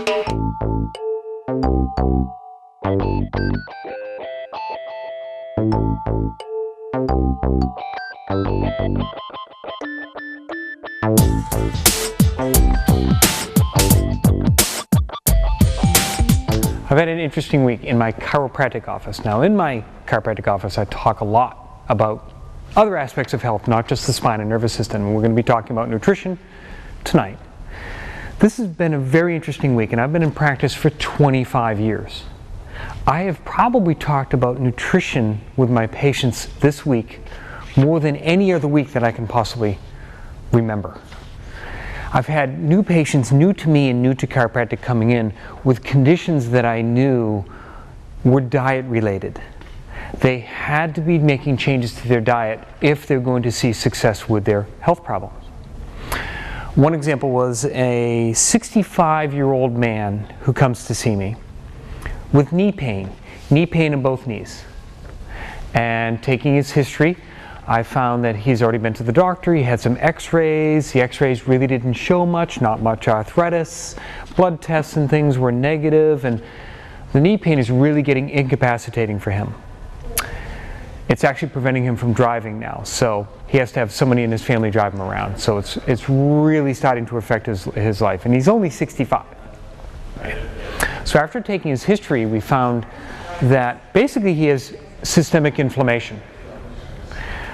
I've had an interesting week in my chiropractic office. Now, in my chiropractic office, I talk a lot about other aspects of health, not just the spine and nervous system. And we're going to be talking about nutrition tonight. This has been a very interesting week, and I've been in practice for 25 years. I have probably talked about nutrition with my patients this week more than any other week that I can possibly remember. I've had new patients, new to me and new to chiropractic, coming in with conditions that I knew were diet related. They had to be making changes to their diet if they're going to see success with their health problems. One example was a 65-year-old man who comes to see me with knee pain in both knees. And taking his history, I found that he's already been to the doctor. He had some x-rays. The x-rays really didn't show much, not much arthritis. Blood tests and things were negative, and the knee pain is really getting incapacitating for him. It's actually preventing him from driving now, so he has to have somebody in his family drive him around. So it's really starting to affect his life, and he's only 65. So after taking his history, we found that basically he has systemic inflammation.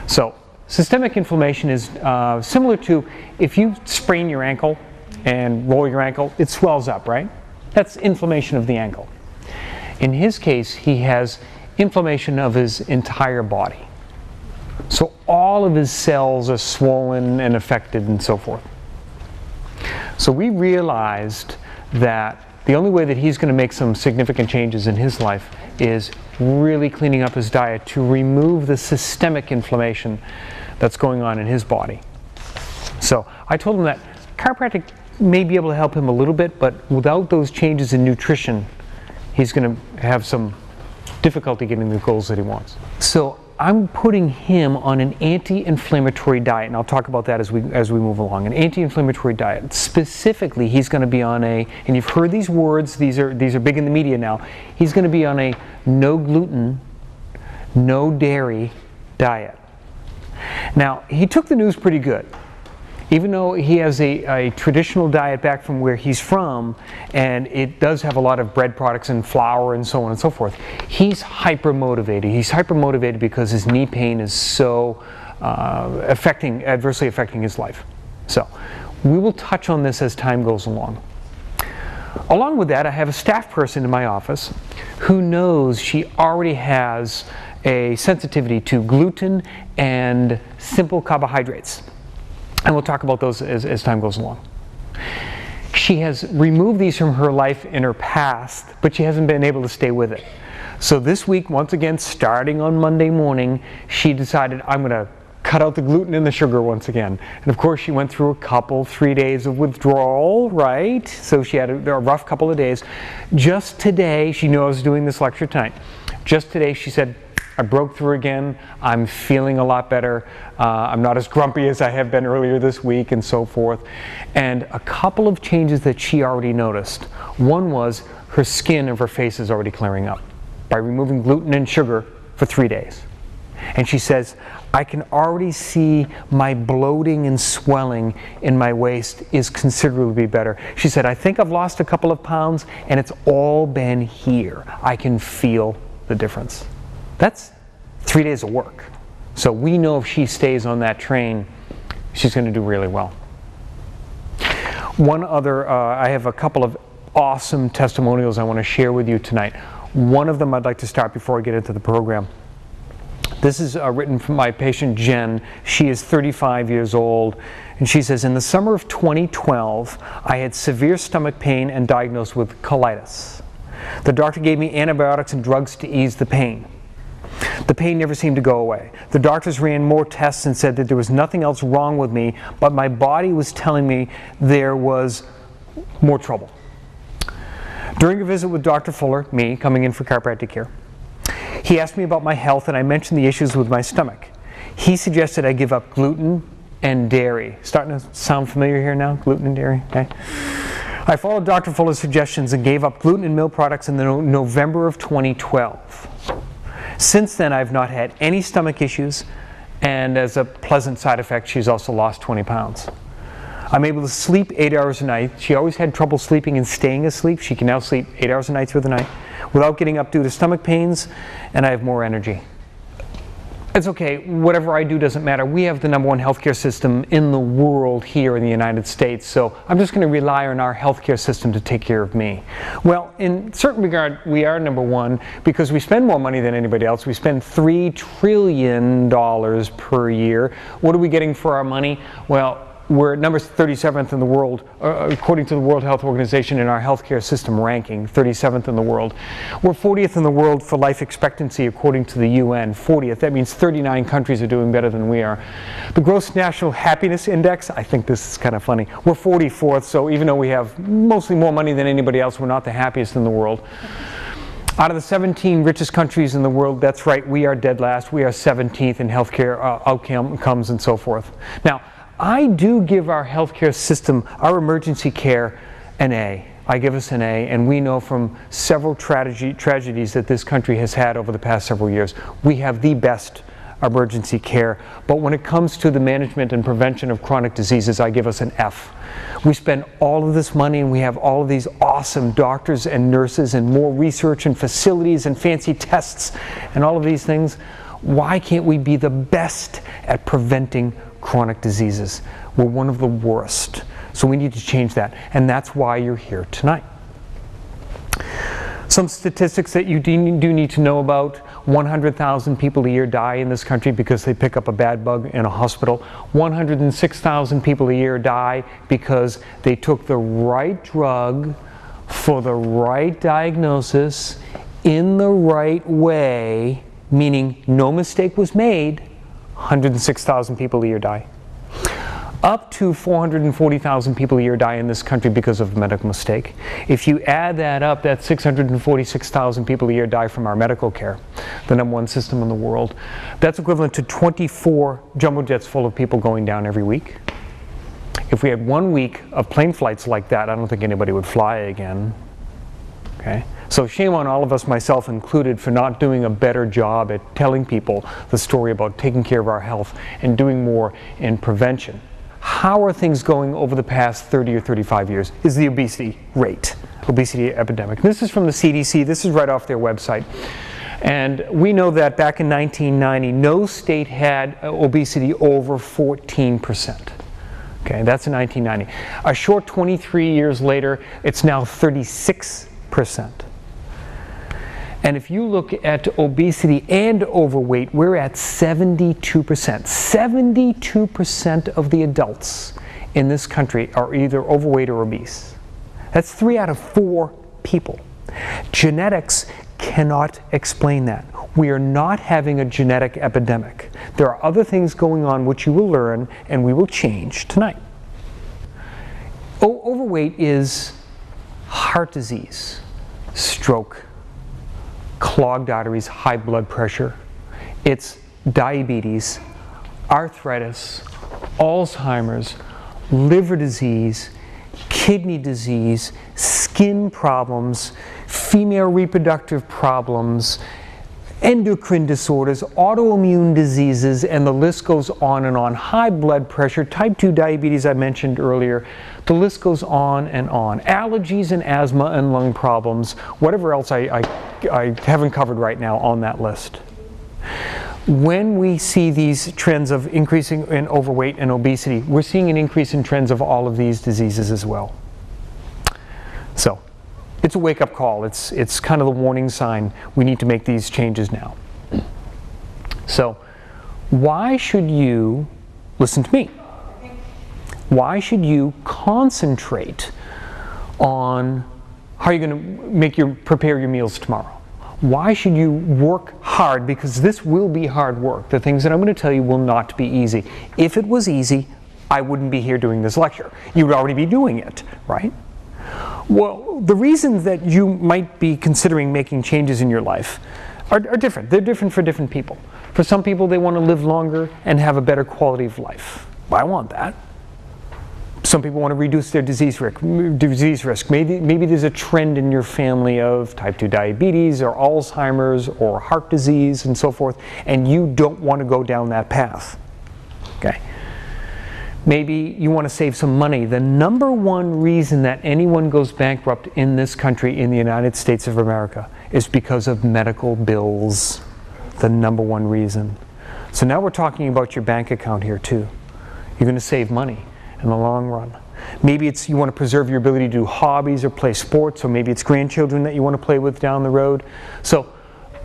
So systemic inflammation is similar to if you sprain your ankle and roll your ankle, it swells up, right? That's inflammation of the ankle. In his case, he has inflammation of his entire body. So all of his cells are swollen and affected and so forth. So we realized that the only way that he's going to make some significant changes in his life is really cleaning up his diet to remove the systemic inflammation that's going on in his body. So I told him that chiropractic may be able to help him a little bit, but without those changes in nutrition, he's going to have some difficulty getting the goals that he wants. So I'm putting him on an anti-inflammatory diet, and I'll talk about that as we move along. An anti-inflammatory diet. Specifically, he's going to be on a, and you've heard these words, these are big in the media now, he's going to be on a no gluten, no dairy diet. Now, he took the news pretty good. Even though he has a traditional diet back from where he's from, and it does have a lot of bread products and flour and so on and so forth, he's hyper-motivated. He's hyper-motivated because his knee pain is so adversely affecting his life. So we will touch on this as time goes along. Along with that, I have a staff person in my office who knows she already has a sensitivity to gluten and simple carbohydrates. And we'll talk about those as time goes along. She has removed these from her life in her past, but she hasn't been able to stay with it. So this week, once again, starting on Monday morning, she decided, I'm going to cut out the gluten and the sugar once again. And of course, she went through 3 days of withdrawal, right? So she had a rough couple of days. Just today, she knew I was doing this lecture tonight. Just today, she said, I broke through again. I'm feeling a lot better. I'm not as grumpy as I have been earlier this week and so forth. And a couple of changes that she already noticed. One was her skin of her face is already clearing up by removing gluten and sugar for 3 days. And she says, I can already see my bloating and swelling in my waist is considerably better. She said, I think I've lost a couple of pounds and it's all been here. I can feel the difference. That's 3 days of work. So we know if she stays on that train, she's going to do really well. One other, I have a couple of awesome testimonials I want to share with you tonight. One of them I'd like to start before I get into the program. This is written from my patient Jen. She is 35 years old, and she says, in the summer of 2012, I had severe stomach pain and diagnosed with colitis. The doctor gave me antibiotics and drugs to ease the pain. The pain never seemed to go away. The doctors ran more tests and said that there was nothing else wrong with me, but my body was telling me there was more trouble. During a visit with Dr. Fuller, me coming in for chiropractic care, he asked me about my health and I mentioned the issues with my stomach. He suggested I give up gluten and dairy. Starting to sound familiar here now, gluten and dairy? Okay. I followed Dr. Fuller's suggestions and gave up gluten and milk products in November of 2012. Since then, I've not had any stomach issues, and as a pleasant side effect, she's also lost 20 pounds. I'm able to sleep 8 hours a night. She always had trouble sleeping and staying asleep. She can now sleep 8 hours a night through the night without getting up due to stomach pains, and I have more energy. It's okay, whatever I do doesn't matter. We have the #1 healthcare system in the world here in the United States, so I'm just going to rely on our healthcare system to take care of me. Well, in certain regard, we are #1 because we spend more money than anybody else. We spend $3 trillion per year. What are we getting for our money? Well, we're number 37th in the world, according to the World Health Organization, in our healthcare system ranking, 37th in the world. We're 40th in the world for life expectancy, according to the UN, 40th. That means 39 countries are doing better than we are. The Gross National Happiness Index, I think this is kind of funny, we're 44th, so even though we have mostly more money than anybody else, we're not the happiest in the world. Out of the 17 richest countries in the world, that's right, we are dead last. We are 17th in healthcare outcomes and so forth. Now, I do give our healthcare system, our emergency care, an A. I give us an A, and we know from several tragedies that this country has had over the past several years, we have the best emergency care. But when it comes to the management and prevention of chronic diseases, I give us an F. We spend all of this money, and we have all of these awesome doctors and nurses and more research and facilities and fancy tests and all of these things. Why can't we be the best at preventing chronic diseases? We're one of the worst. So we need to change that. And that's why you're here tonight. Some statistics that you do need to know about: 100,000 people a year die in this country because they pick up a bad bug in a hospital. 106,000 people a year die because they took the right drug for the right diagnosis in the right way, meaning no mistake was made. 106,000 people a year die. Up to 440,000 people a year die in this country because of a medical mistake. If you add that up, that's 646,000 people a year die from our medical care, the #1 system in the world. That's equivalent to 24 jumbo jets full of people going down every week. If we had 1 week of plane flights like that, I don't think anybody would fly again. Okay? So shame on all of us, myself included, for not doing a better job at telling people the story about taking care of our health and doing more in prevention. How are things going over the past 30 or 35 years is the obesity rate, obesity epidemic. This is from the CDC. This is right off their website. And we know that back in 1990, no state had obesity over 14%. Okay, that's in 1990. A short 23 years later, it's now 36%. And if you look at obesity and overweight, we're at 72%. 72% of the adults in this country are either overweight or obese. That's 3 out of 4 people. Genetics cannot explain that. We are not having a genetic epidemic. There are other things going on which you will learn and we will change tonight. Overweight is heart disease, stroke, clogged arteries, high blood pressure. It's diabetes, arthritis, Alzheimer's, liver disease, kidney disease, skin problems, female reproductive problems, endocrine disorders, autoimmune diseases, and the list goes on and on. High blood pressure, type 2 diabetes I mentioned earlier, the list goes on and on. Allergies and asthma and lung problems, whatever else I haven't covered right now on that list. When we see these trends of increasing in overweight and obesity, we're seeing an increase in trends of all of these diseases as well. So, it's a wake-up call. It's kind of the warning sign. We need to make these changes now. So, why should you listen to me? Why should you concentrate on how you're going to prepare your meals tomorrow? Why should you work hard? Because this will be hard work. The things that I'm going to tell you will not be easy. If it was easy, I wouldn't be here doing this lecture. You would already be doing it, right? Well, the reasons that you might be considering making changes in your life are different. They're different for different people. For some people, they want to live longer and have a better quality of life. I want that. Some people want to reduce their disease risk. Maybe there's a trend in your family of type 2 diabetes or Alzheimer's or heart disease and so forth, and you don't want to go down that path. Okay. Maybe you want to save some money. The number one reason that anyone goes bankrupt in this country, in the United States of America, is because of medical bills. The number one reason. So now we're talking about your bank account here too. You're going to save money in the long run. Maybe it's you want to preserve your ability to do hobbies or play sports, or maybe it's grandchildren that you want to play with down the road. So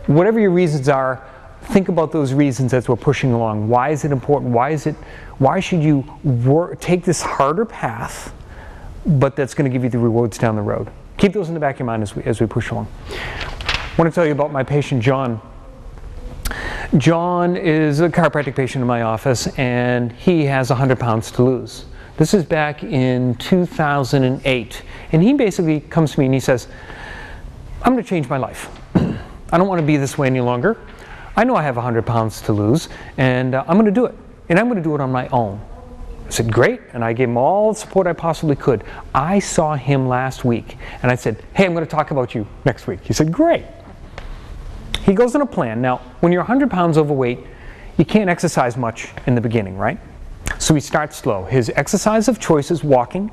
whatever your reasons are, think about those reasons as we're pushing along. Why is it important? Why should you take this harder path, but that's going to give you the rewards down the road? Keep those in the back of your mind as we push along. I want to tell you about my patient John. John is a chiropractic patient in my office, and he has 100 pounds to lose. This is back in 2008, and he basically comes to me and he says, I'm going to change my life. I don't want to be this way any longer. I know I have 100 pounds to lose, and I'm going to do it, and I'm going to do it on my own. I said, great, and I gave him all the support I possibly could. I saw him last week, and I said, hey, I'm going to talk about you next week. He said, great. He goes on a plan. Now, when you're 100 pounds overweight, you can't exercise much in the beginning, right? So he starts slow. His exercise of choice is walking,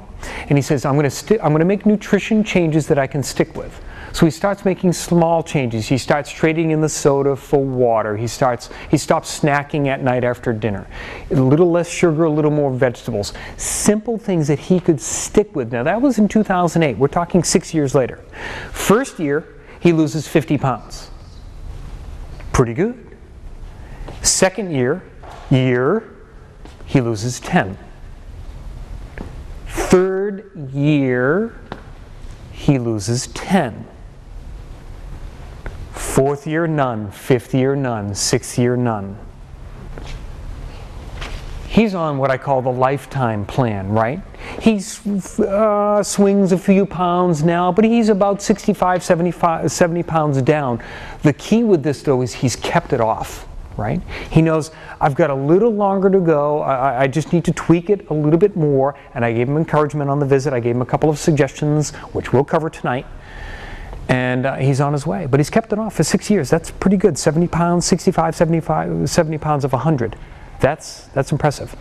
and he says, I'm going to make nutrition changes that I can stick with. So he starts making small changes. He starts trading in the soda for water. He stops snacking at night after dinner. A little less sugar, a little more vegetables. Simple things that he could stick with. Now that was in 2008. We're talking 6 years later. First year, he loses 50 pounds. Pretty good. Second year, he loses 10. Third year, he loses 10. Fourth year, none. Fifth year, none. Sixth year, none. He's on what I call the lifetime plan, right? He swings a few pounds now, but he's about 65, 70 pounds down. The key with this, though, is he's kept it off, right? He knows, I've got a little longer to go. I just need to tweak it a little bit more, and I gave him encouragement on the visit. I gave him a couple of suggestions, which we'll cover tonight. And he's on his way. But he's kept it off for 6 years. That's pretty good. 70 pounds, 65, 75, 70 pounds of 100. That's impressive.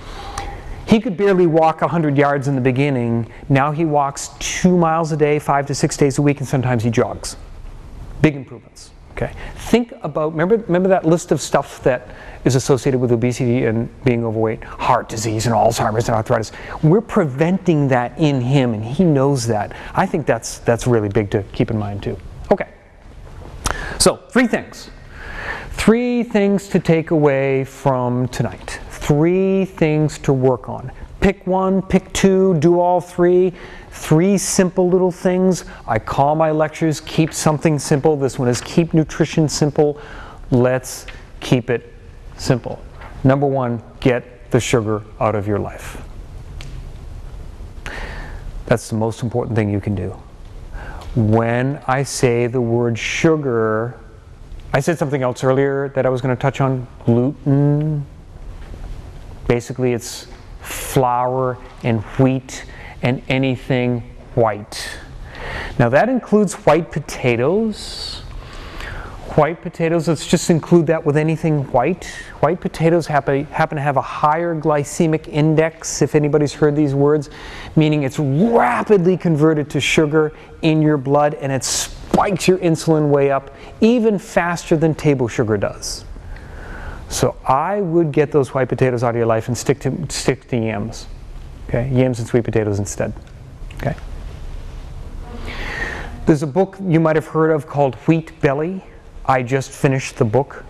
He could barely walk 100 yards in the beginning. Now he walks 2 miles a day, 5 to 6 days a week, and sometimes he jogs. Big improvements. Okay. Think about, remember that list of stuff that is associated with obesity and being overweight? Heart disease and Alzheimer's and arthritis. We're preventing that in him, and he knows that. I think that's really big to keep in mind too. Okay. So, 3 things. 3 things to take away from tonight. 3 things to work on. Pick 1, pick 2, do all 3. 3 simple little things. I call my lectures Keep Something Simple. This one is Keep Nutrition Simple. Let's keep it simple. Number 1, get the sugar out of your life. That's the most important thing you can do. When I say the word sugar, I said something else earlier that I was going to touch on, gluten. Basically, it's flour and wheat and anything white. Now that includes white potatoes. White potatoes, let's just include that with anything white. White potatoes happen to have a higher glycemic index, if anybody's heard these words, meaning it's rapidly converted to sugar in your blood, and it spikes your insulin way up even faster than table sugar does. So I would get those white potatoes out of your life and stick to yams. Okay, yams and sweet potatoes instead. Okay. There's a book you might have heard of called Wheat Belly. I just finished the book.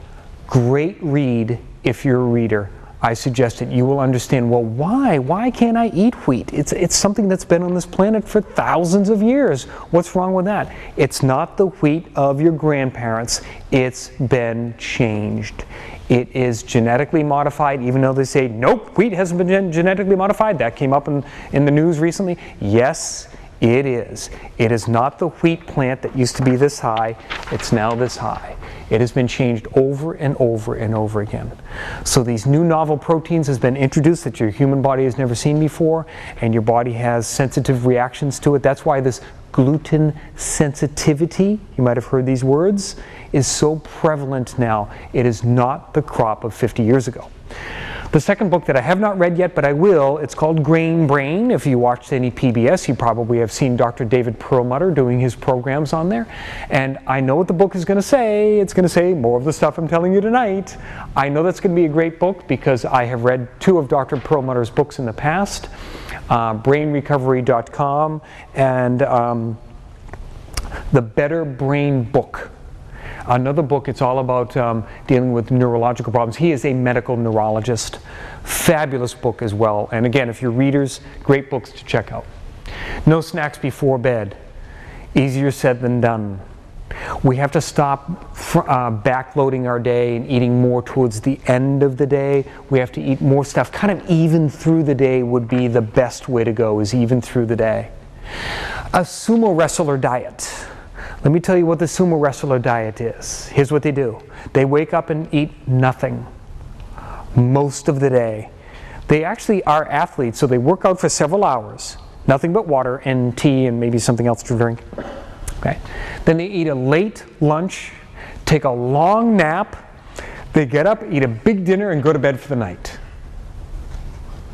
Great read if you're a reader. I suggest it. You will understand, well, why? Why can't I eat wheat? It's something that's been on this planet for thousands of years. What's wrong with that? It's not the wheat of your grandparents. It's been changed. It is genetically modified, even though they say, nope, wheat hasn't been genetically modified. That came up in the news recently. Yes, It is. It is not the wheat plant that used to be this high. It's now this high. It has been changed over and over and over again. So these new novel proteins has been introduced that your human body has never seen before, and your body has sensitive reactions to it. That's why this gluten sensitivity, you might have heard these words, is so prevalent now. It is not the crop of 50 years ago. The second book that I have not read yet, but I will, it's called Grain Brain. If you watched any PBS, you probably have seen Dr. David Perlmutter doing his programs on there. And I know what the book is going to say. It's going to say more of the stuff I'm telling you tonight. I know that's going to be a great book because I have read 2 of Dr. Perlmutter's books in the past, brainrecovery.com and The Better Brain Book. Another book, it's all about dealing with neurological problems. He is a medical neurologist. Fabulous book as well. And again, if you're readers, great books to check out. No snacks before bed. Easier said than done. We have to stop backloading our day and eating more towards the end of the day. We have to eat more stuff. Kind of even through the day would be the best way to go, is even through the day. A sumo wrestler diet. Let me tell you what the sumo wrestler diet is. Here's what they do. They wake up and eat nothing most of the day. They actually are athletes, so they work out for several hours. Nothing but water and tea and maybe something else to drink. Okay. Then they eat a late lunch, take a long nap, they get up, eat a big dinner, and go to bed for the night.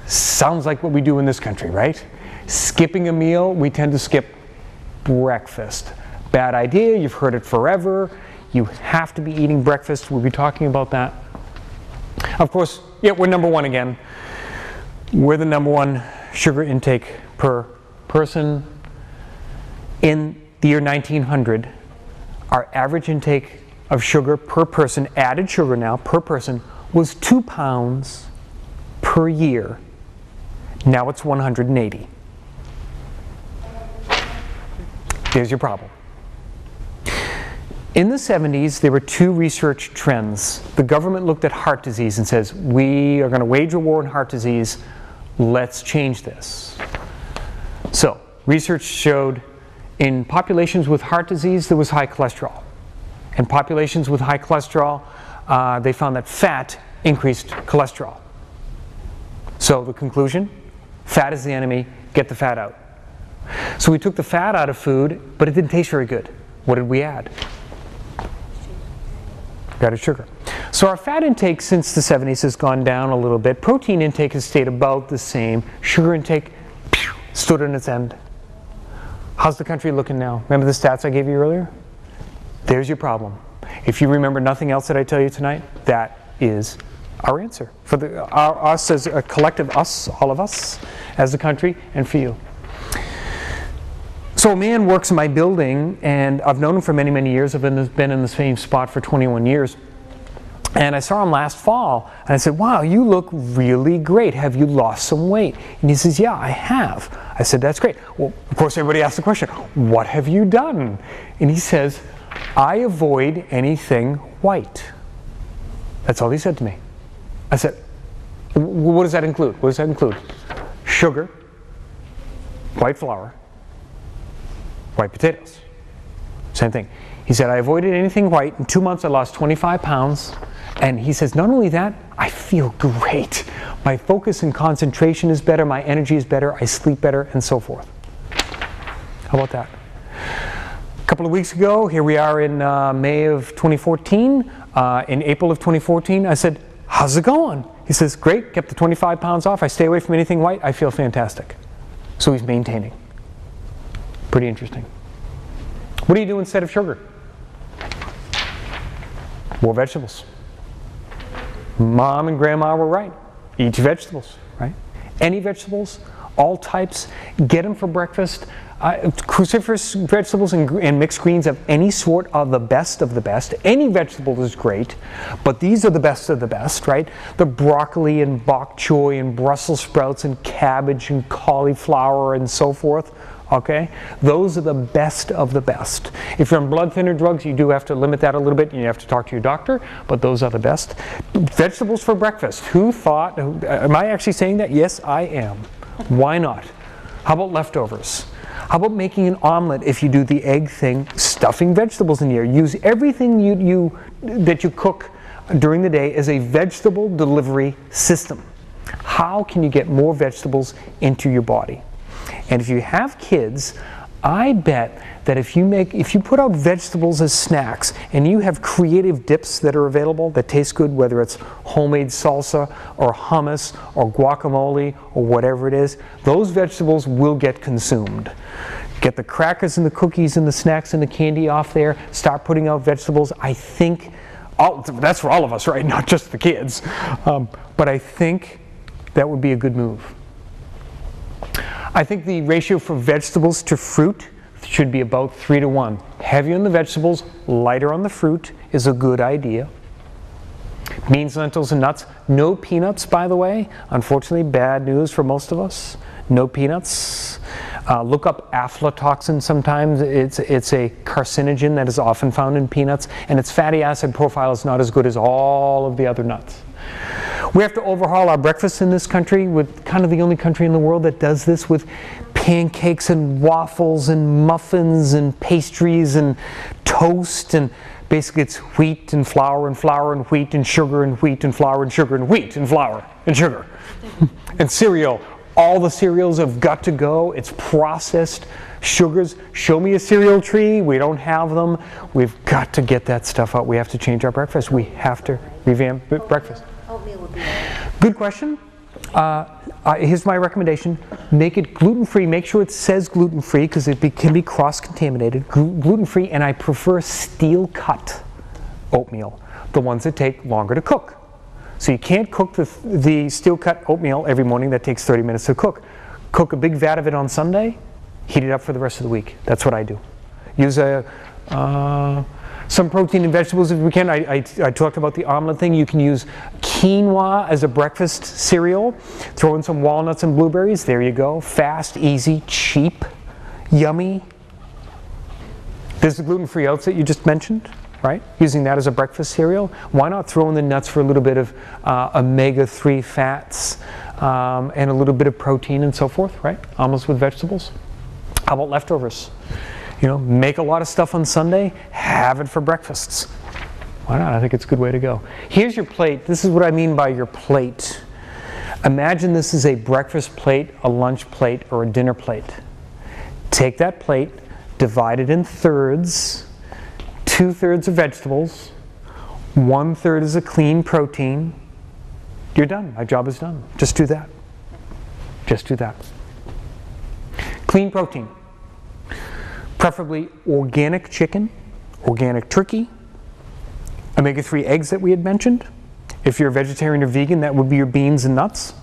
Sounds like what we do in this country, right? Skipping a meal, we tend to skip breakfast. Bad idea, you've heard it forever. You have to be eating breakfast. We'll be talking about that. Of course, yeah, we're number 1 again. We're the number 1 sugar intake per person. In the year 1900, our average intake of sugar per person, added sugar now, per person, was 2 pounds per year. Now it's 180. There's your problem. In the 70s, there were 2 research trends. The government looked at heart disease and says, we are going to wage a war on heart disease. Let's change this. So, research showed in populations with heart disease, there was high cholesterol. In populations with high cholesterol, they found that fat increased cholesterol. So the conclusion, fat is the enemy, get the fat out. So we took the fat out of food, but it didn't taste very good. What did we add? Added sugar. So our fat intake since the 70s has gone down a little bit. Protein intake has stayed about the same. Sugar intake stood on its end. How's the country looking now? Remember the stats I gave you earlier? There's your problem. If you remember nothing else that I tell you tonight, that is our answer. For us as a collective, us, all of us, as a country, and for you. So a man works in my building, and I've known him for many, many years. I've been in the same spot for 21 years. And I saw him last fall, and I said, wow, you look really great. Have you lost some weight? And he says, yeah, I have. I said, that's great. Well, of course, everybody asks the question, what have you done? And he says, I avoid anything white. That's all he said to me. I said, what does that include? What does that include? Sugar, white flour, white potatoes. Same thing. He said, I avoided anything white. In 2 months, I lost 25 pounds. And he says, not only that, I feel great. My focus and concentration is better. My energy is better. I sleep better, and so forth. How about that? A couple of weeks ago, here we are in May of 2014. In April of 2014, I said, how's it going? He says, great. Kept the 25 pounds off. I stay away from anything white. I feel fantastic. So he's maintaining. Pretty interesting. What do you do instead of sugar? More vegetables. Mom and grandma were right. Eat vegetables, right? Any vegetables, all types. Get them for breakfast. Cruciferous vegetables and mixed greens of any sort are the best of the best. Any vegetable is great, but these are the best of the best, right? The broccoli and bok choy and Brussels sprouts and cabbage and cauliflower and so forth. Okay? Those are the best of the best. If you're on blood thinner drugs, you do have to limit that a little bit. You have to talk to your doctor, but those are the best. Vegetables for breakfast. Who thought? Am I actually saying that? Yes, I am. Why not? How about leftovers? How about making an omelet if you do the egg thing, stuffing vegetables in there? Use everything that you cook during the day as a vegetable delivery system. How can you get more vegetables into your body? And if you have kids, I bet that if you put out vegetables as snacks and you have creative dips that are available that taste good, whether it's homemade salsa or hummus or guacamole or whatever it is, those vegetables will get consumed. Get the crackers and the cookies and the snacks and the candy off there. Start putting out vegetables. I think, that's for all of us, right? Not just the kids. But I think that would be a good move. I think the ratio for vegetables to fruit should be about 3 to 1. Heavier on the vegetables, lighter on the fruit is a good idea. Beans, lentils, and nuts. No peanuts, by the way. Unfortunately, bad news for most of us. No peanuts. Look up aflatoxin sometimes. It's a carcinogen that is often found in peanuts, and its fatty acid profile is not as good as all of the other nuts. We have to overhaul our breakfast in this country. We're kind of the only country in the world that does this, with pancakes and waffles and muffins and pastries and toast, and basically it's wheat and flour and flour and wheat and sugar and wheat and flour and sugar and wheat and flour and sugar. And cereal. All the cereals have got to go. It's processed sugars. Show me a cereal tree. We don't have them. We've got to get that stuff out. We have to change our breakfast. We have to revamp breakfast. Oatmeal would be good question. Here's my recommendation. Make it gluten-free. Make sure it says gluten-free, because it can be cross-contaminated. Gluten-free, and I prefer steel-cut oatmeal, the ones that take longer to cook. So you can't cook the steel-cut oatmeal every morning. That takes 30 minutes to cook. Cook a big vat of it on Sunday, heat it up for the rest of the week. That's what I do. Use some protein and vegetables if we can. I talked about the omelet thing. You can use quinoa as a breakfast cereal. Throw in some walnuts and blueberries. There you go. Fast, easy, cheap, yummy. There's the gluten-free oats that you just mentioned, right? Using that as a breakfast cereal. Why not throw in the nuts for a little bit of omega-3 fats and a little bit of protein and so forth, right? Omelets with vegetables. How about leftovers? You know, make a lot of stuff on Sunday, have it for breakfasts. Why not? I think it's a good way to go. Here's your plate. This is what I mean by your plate. Imagine this is a breakfast plate, a lunch plate, or a dinner plate. Take that plate, divide it in thirds. 2/3 are vegetables, 1/3 is a clean protein. You're done. My job is done. Just do that. Just do that. Clean protein. Preferably organic chicken, organic turkey, omega-3 eggs that we had mentioned. If you're a vegetarian or vegan, that would be your beans and nuts.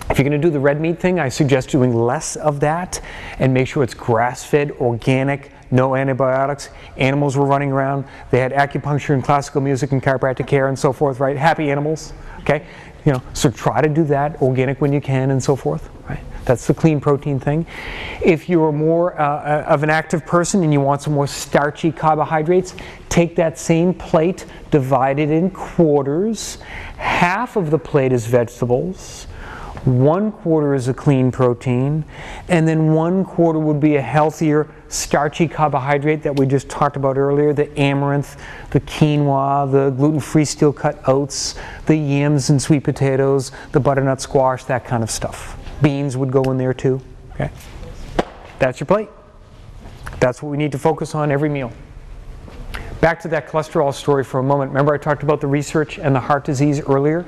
If you're going to do the red meat thing, I suggest doing less of that and make sure it's grass-fed, organic, no antibiotics. Animals were running around. They had acupuncture and classical music and chiropractic care and so forth, right? Happy animals, okay? You know, so try to do that, organic when you can and so forth, right? That's the clean protein thing. If you're more of an active person and you want some more starchy carbohydrates, take that same plate, divide it in quarters. Half of the plate is vegetables. 1/4 is a clean protein, and then 1/4 would be a healthier starchy carbohydrate that we just talked about earlier, the amaranth, the quinoa, the gluten-free steel-cut oats, the yams and sweet potatoes, the butternut squash, that kind of stuff. Beans would go in there too. Okay, that's your plate. That's what we need to focus on every meal. Back to that cholesterol story for a moment. Remember I talked about the research and the heart disease earlier?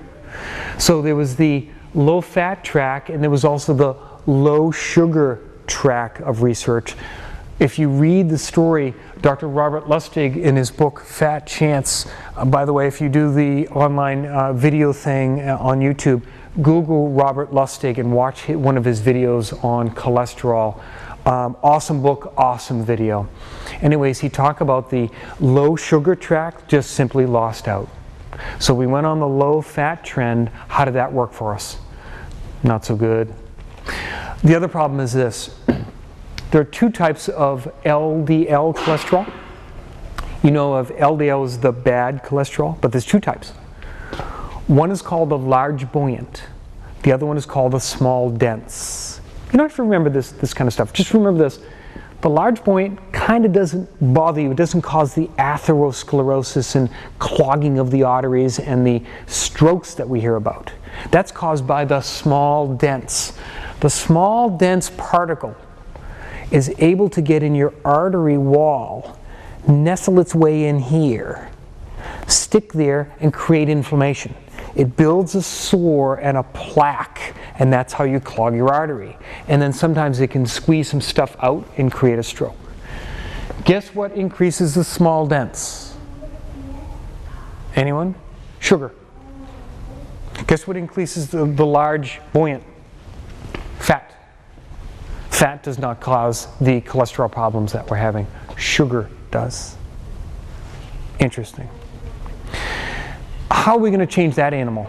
So there was the low-fat track, and there was also the low-sugar track of research. If you read the story, Dr. Robert Lustig in his book, Fat Chance, by the way, if you do the online video thing on YouTube, Google Robert Lustig and watch one of his videos on cholesterol. Awesome book, awesome video. Anyways, he talked about the low-sugar track, just simply lost out. So we went on the low-fat trend. How did that work for us? Not so good. The other problem is this. There are two types of LDL cholesterol. You know of LDL is the bad cholesterol, but there's two types. One is called the large buoyant. The other one is called the small dense. You don't have to remember this kind of stuff. Just remember this. The large buoyant kind of doesn't bother you. It doesn't cause the atherosclerosis and clogging of the arteries and the strokes that we hear about. That's caused by the small dense. The small dense particle is able to get in your artery wall, nestle its way in here, stick there, and create inflammation. It builds a sore and a plaque, and that's how you clog your artery. And then sometimes it can squeeze some stuff out and create a stroke. Guess what increases the small dense? Anyone? Sugar. Guess what increases the large buoyant? Fat. Fat does not cause the cholesterol problems that we're having. Sugar does. Interesting. How are we going to change that animal?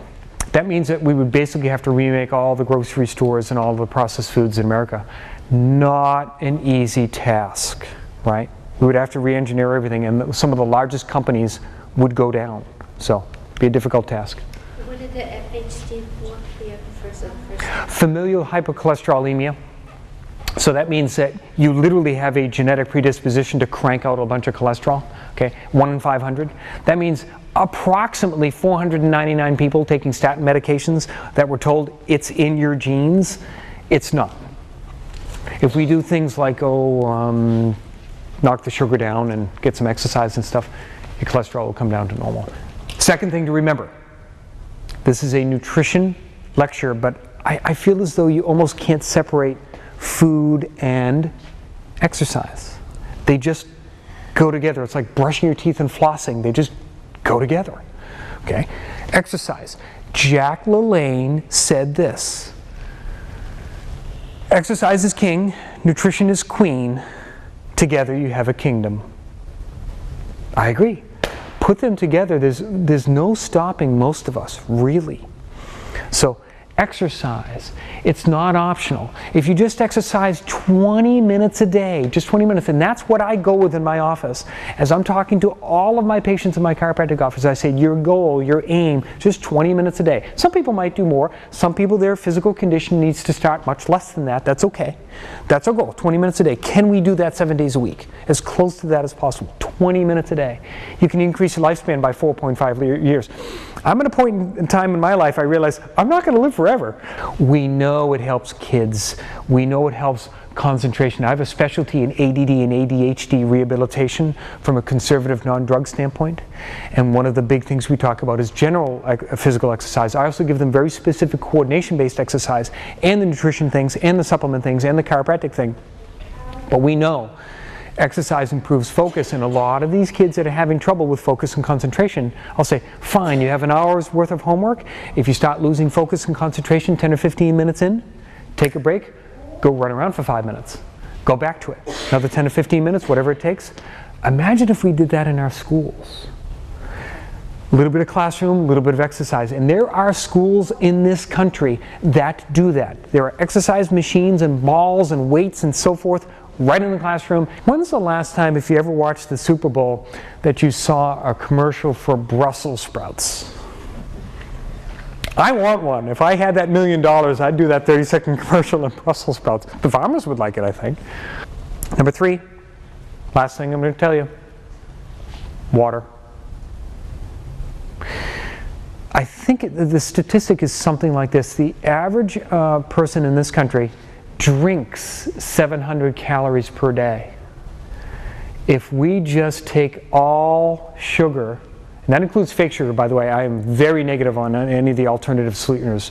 That means that we would basically have to remake all the grocery stores and all the processed foods in America. Not an easy task, right? We would have to re-engineer everything, and some of the largest companies would go down. So, be a difficult task. What did the FH stand for? Familial hypercholesterolemia. So that means that you literally have a genetic predisposition to crank out a bunch of cholesterol. Okay, 1 in 500. That means approximately 499 people taking statin medications that were told it's in your genes. It's not. If we do things like knock the sugar down and get some exercise and stuff, your cholesterol will come down to normal. Second thing to remember, this is a nutrition lecture, but I feel as though you almost can't separate food and exercise. They just go together. It's like brushing your teeth and flossing. They just go together. Okay? Exercise. Jack LaLanne said this: exercise is king, nutrition is queen, together you have a kingdom. I agree. Put them together, there's no stopping most of us, really. So exercise, it's not optional. If you just exercise 20 minutes a day, just 20 minutes, and that's what I go with in my office. As I'm talking to all of my patients in my chiropractic office, I say, your goal, your aim, just 20 minutes a day. Some people might do more. Some people, their physical condition needs to start much less than that. That's okay. That's our goal, 20 minutes a day. Can we do that 7 days a week? As close to that as possible, 20 minutes a day. You can increase your lifespan by 4.5 years. I'm at a point in time in my life I realized I'm not going to live forever. We know it helps kids. We know it helps concentration. I have a specialty in ADD and ADHD rehabilitation from a conservative non-drug standpoint. And one of the big things we talk about is general physical exercise. I also give them very specific coordination-based exercise and the nutrition things and the supplement things and the chiropractic thing. But we know exercise improves focus, and a lot of these kids that are having trouble with focus and concentration, I'll say, fine, you have an hour's worth of homework. If you start losing focus and concentration 10 or 15 minutes in, take a break, go run around for 5 minutes. Go back to it. Another 10 or 15 minutes, whatever it takes. Imagine if we did that in our schools. A little bit of classroom, a little bit of exercise. And there are schools in this country that do that. There are exercise machines and balls and weights and so forth right in the classroom. When's the last time, if you ever watched the Super Bowl, that you saw a commercial for Brussels sprouts? I want one. If I had that $1 million, I'd do that 30-second commercial in Brussels sprouts. The farmers would like it, I think. Number 3, last thing I'm going to tell you, water. I think the statistic is something like this. The average person in this country drinks 700 calories per day. If we just take all sugar, and that includes fake sugar, by the way, I am very negative on any of the alternative sweeteners.